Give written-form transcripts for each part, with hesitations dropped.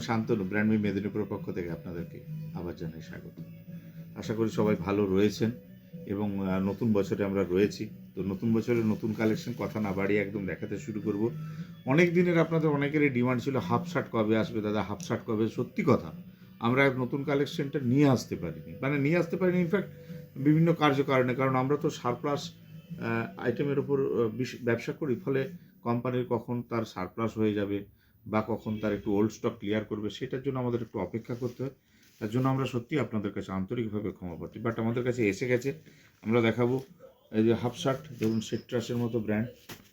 আমি Shantanu, brand me মেদিনীপুরের পক্ষ থেকে আপনাদেরকে আবার জানাই স্বাগত। আশা করি সবাই ভালো রয়েছেন এবং নতুন বছরে আমরা রয়েছি। তো নতুন বছরের নতুন কালেকশন, কথা না বাড়িয়ে একদম দেখাতে শুরু করব। অনেক দিনের আপনাদের অনেকেরই ডিমান্ড ছিল হাফ শার্ট কবে আসবে দাদা, হাফ শার্ট কবে। সত্যি কথা, আমরা নতুন কালেকশনটা নিয়ে আসতে পারিনি, ইনফ্যাক্ট বিভিন্ন কারণে, কারণ আমরা তো সারপ্লাস আইটেমের ওপর ব্যবসা করি, ফলে কোম্পানির কখন তার সারপ্লাস হয়ে যাবে বা কখন তার একটু ওল্ড স্টক ক্লিয়ার করবে, সেটার জন্য আমাদের একটু অপেক্ষা করতে হয়। তার জন্য আমরা সত্যি আপনাদের কাছে আন্তরিকভাবে ক্ষমা প্রার্থী। বাট আমাদের কাছে এসে গেছে, আমরা দেখাবো। এই যে হাফ শার্ট, ধরুন সিট্রাসের মতো ব্র্যান্ড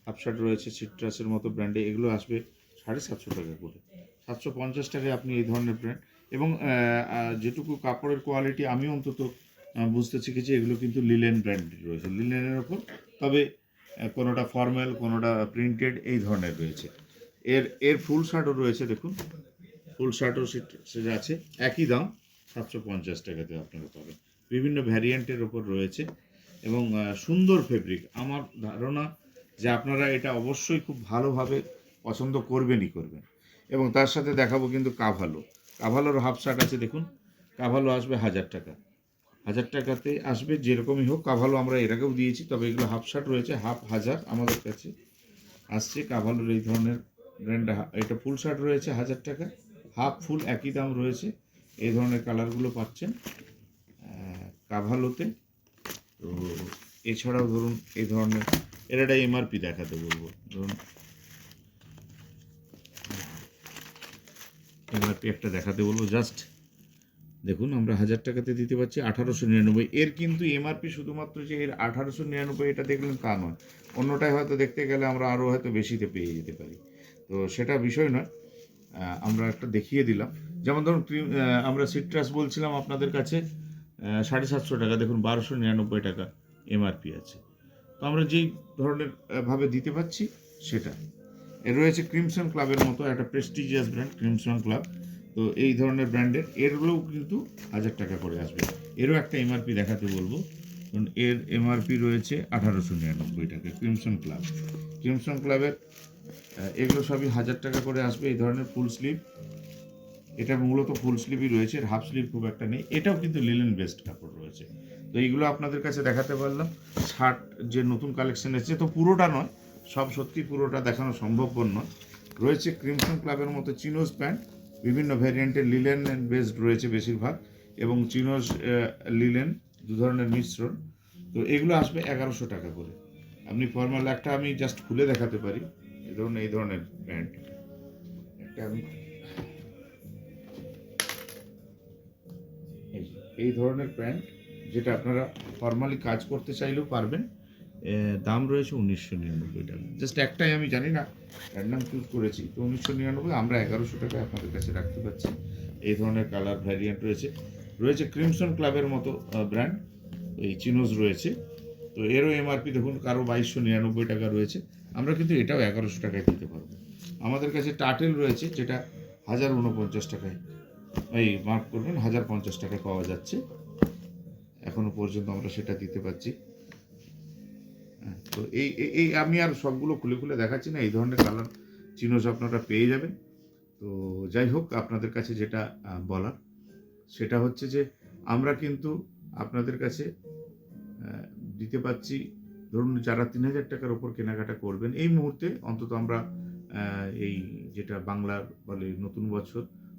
হাফ শার্ট রয়েছে, সিট্রাসের মতো ব্র্যান্ডে এগুলো আসবে 750 টাকা করে, 750 টাকায় আপনি এই ধরনের ব্র্যান্ড। এবং যেটুকু কাপড়ের কোয়ালিটি আমি অন্তত বুঝতে শিখেছি, এগুলো কিন্তু লিলেন ব্র্যান্ডের রয়েছে, লিলেনের ওপর। তবে কোনোটা ফর্মাল, কোনোটা প্রিন্টেড, এই ধরনের রয়েছে। এর ফুল শার্টও রয়েছে, দেখুন ফুল শার্টও সেটা আছে, একই দাম 750 টাকাতে আপনারা পাবেন। বিভিন্ন ভ্যারিয়েন্টের ওপর রয়েছে এবং সুন্দর ফেব্রিক। আমার ধারণা যে আপনারা এটা অবশ্যই খুব ভালোভাবে পছন্দ করবেনই করবেন। এবং তার সাথে দেখাবো কিন্তু কাভালোর হাফ শার্ট আছে, দেখুন কাভালো আসবে 1000 টাকা, 1000 টাকাতে আসবে। যেরকমই হোক, কাভালো আমরা এর আগেও দিয়েছি, তবে এগুলো হাফ শার্ট রয়েছে, হাফ 1000 আমাদের কাছে আসছে কাভালোর এই ধরনের ব্র্যান্ড। এটা ফুল শার্ট রয়েছে 1000 টাকা, হাফ ফুল একই দাম রয়েছে। এই ধরনের কালারগুলো পাচ্ছেন কাভালোতে। তো এছাড়াও ধরুন এই ধরনের, এর একটা এমআরপি দেখাতে বলবো। ধরুন এমআরপি একটা দেখাতে বলবো, জাস্ট দেখুন আমরা 1000 টাকাতে দিতে পারছি 1899। এর কিন্তু এমআরপি শুধুমাত্র যে এর 1899 এটা দেখলেন তা নয়, অন্যটায় হয়তো দেখতে গেলে আমরা আরও হয়তো বেশিতে পেয়ে যেতে পারি। তো সেটা বিষয় নয়, আমরা একটা দেখিয়ে দিলাম। যেমন ধরুন আমরা সিট্রাস বলছিলাম আপনাদের কাছে 750 টাকা, দেখুন 1299 টাকা এমআরপি আছে। তো আমরা যেই ধরনের ভাবে দিতে পারছি সেটা। এর রয়েছে ক্রিমসন ক্লাবের মতো একটা প্রেস্টিজিয়াস ব্র্যান্ড, ক্রিমসন ক্লাব। তো এই ধরনের ব্র্যান্ডের এরগুলোও কিন্তু 1000 টাকা করে আসবে। এরও একটা এমআরপি দেখাতে বলবো, কারণ এর এমআরপি রয়েছে 1899 টাকা। ক্রিমসন ক্লাবের এগুলো সবই 1000 টাকা করে আসবে। এই ধরনের ফুল স্লিভ, এটা মূলত ফুল স্লিভই রয়েছে, এর হাফ স্লিভ খুব একটা নেই। এটাও কিন্তু লিলেন বেস্ট কাপড় রয়েছে। তো এইগুলো আপনাদের কাছে দেখাতে পারলাম। শার্ট যে নতুন কালেকশন এসেছে, তো পুরোটা নয়, সব সত্যি পুরোটা দেখানো সম্ভবপর নয়। রয়েছে ক্রিমসন ক্লাবের মতো চিনোজ প্যান্ট, বিভিন্ন ভ্যারিয়েন্টের লিলেন বেসড রয়েছে বেশিরভাগ, এবং চিনোজ লিলেন দু ধরনের মিশ্রণ। তো এগুলো আসবে 1100 টাকা করে। আপনি ফর্মাল একটা আমি জাস্ট খুলে দেখাতে পারি। ধরুন এই ধরনের প্যান্ট একটা আমি, এই ধরনের প্যান্ট যেটা আপনারা ফর্মালি কাজ করতে চাইলেও পারবেন। দাম রয়েছে 1999 টাকা। জাস্ট একটাই আমি জানি না, র্যান্ডাম চুজ করেছি, তো 1999, আমরা 1100 টাকা আপনাদের কাছে রাখতে পারছি। এই ধরনের কালার ভ্যারিয়েন্ট রয়েছে ক্রিমসন ক্লাবের মতো ব্র্যান্ড, এই চিনোজ রয়েছে। তো এরও এমআরপি দেখুন, কারো 2299 টাকা রয়েছে। আমরা কিন্তু এটাও 1100 টাকায় দিতে পারবো। আমাদের কাছে টাটেল রয়েছে, যেটা 1049 টাকায়, এই মার্ক করবেন, 1050 টাকায় পাওয়া যাচ্ছে। এখনো পর্যন্ত আমরা সেটা দিতে পারছি। তো এই আমি আর সবগুলো খুলে খুলে দেখাচ্ছি না, এই ধরনের কালার চিনোজ আপনারা পেয়ে যাবেন। তো যাই হোক, আপনাদের কাছে যেটা বলার সেটা হচ্ছে যে আমরা কিন্তু আপনাদের কাছে দিতে পারছি, ধরুন যারা 3000 টাকার ওপর কেনাকাটা করবেন এই মুহূর্তে অন্তত, আমরা এই যেটা বাংলার বলে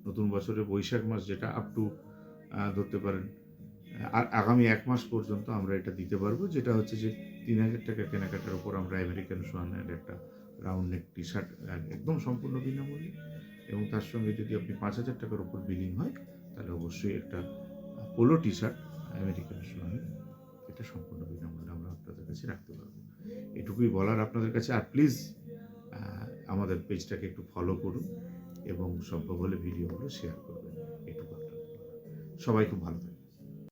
নতুন বছরের বৈশাখ মাস, যেটা আপ টু ধরতে পারেন আর আগামী 1 মাস পর্যন্ত আমরা এটা দিতে পারবো, যেটা হচ্ছে যে 3000 টাকা কেনাকাটার ওপর আমরা আমেরিকান সোয়ানের একটা রাউন্ড নেক টি শার্ট একদম সম্পূর্ণ বিনামূল্যে, এবং তার সঙ্গে যদি আপনি 5000 টাকার ওপর বিলিং হয়, তাহলে অবশ্যই একটা পোলো টি শার্ট আমেরিকান সোয়ানের, এটা সম্পূর্ণ বিনামূল্যে আমরা আপনাদের কাছে রাখতে পারবো। এটুকুই বলার আপনাদের কাছে। আর প্লিজ আমাদের পেজটাকে একটু ফলো করুন এবং সম্ভব হলে ভিডিওগুলো শেয়ার করবেন। এটুকু আপনাদের, সবাই খুব ভালো থাকবেন।